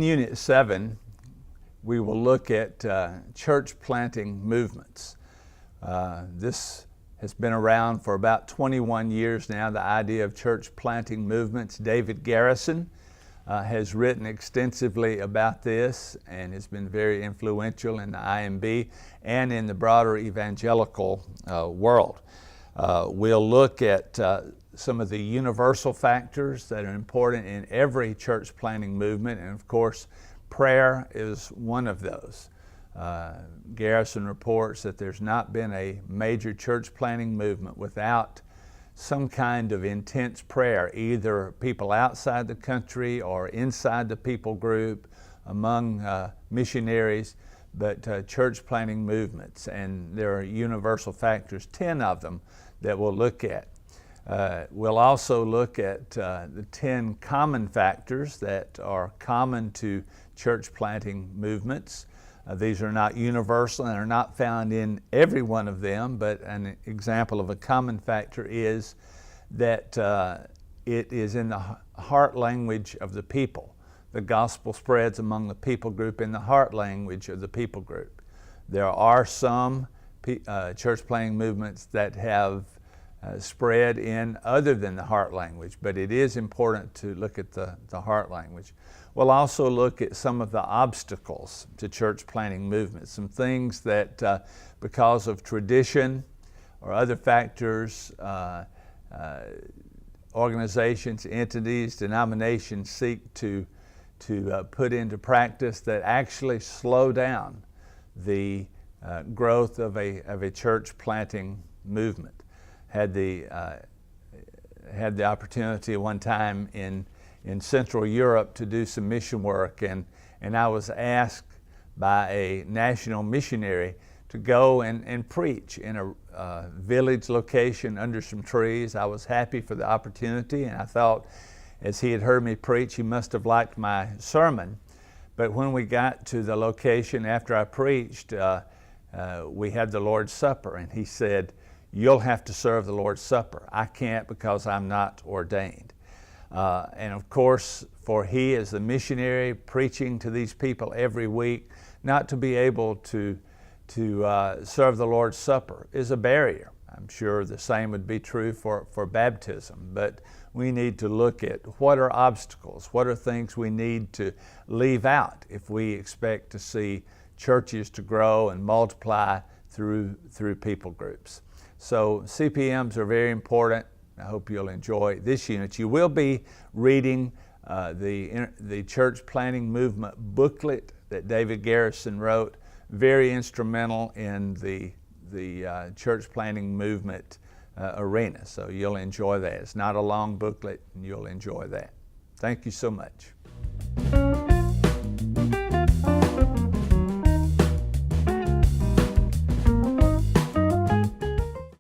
Unit 7, we will look at church planting movements. This has been around for about 21 years now, the idea of church planting movements. David Garrison has written extensively about this and has been very influential in the IMB and in the broader evangelical world. We'll look at some of the universal factors that are important in every church planting movement, and of course, prayer is one of those. Garrison reports that there's not been a major church planting movement without some kind of intense prayer, either people outside the country or inside the people group, among missionaries, but church planting movements. And there are universal factors, 10 of them, that we'll look at. We'll also look at the 10 common factors that are common to church planting movements. These are not universal and are not found in every one of them, but an example of a common factor is that it is in the heart language of the people. The gospel spreads among the people group in the heart language of the people group. There are some church planting movements that have spread in other than the heart language, but it is important to look at the heart language. We'll also look at some of the obstacles to church planting movements, some things that because of tradition or other factors, organizations, entities, denominations seek to put into practice that actually slow down the growth of a church planting movement. Had the opportunity one time in Central Europe to do some mission work, and I was asked by a national missionary to go and preach in a village location under some trees. I was happy for the opportunity, and I thought, as he had heard me preach, he must have liked my sermon. But when we got to the location after I preached, we had the Lord's Supper, and he said, "You'll have to serve the Lord's Supper. I can't because I'm not ordained." And of course, for he as the missionary preaching to these people every week, not to be able to serve the Lord's Supper is a barrier. I'm sure the same would be true for baptism, but we need to look at what are obstacles, what are things we need to leave out if we expect to see churches to grow and multiply through people groups. So CPMs are very important. I hope you'll enjoy this unit. You will be reading the church planting movement booklet that David Garrison wrote, very instrumental in the church planting movement arena. So you'll enjoy that. It's not a long booklet, and you'll enjoy that. Thank you so much.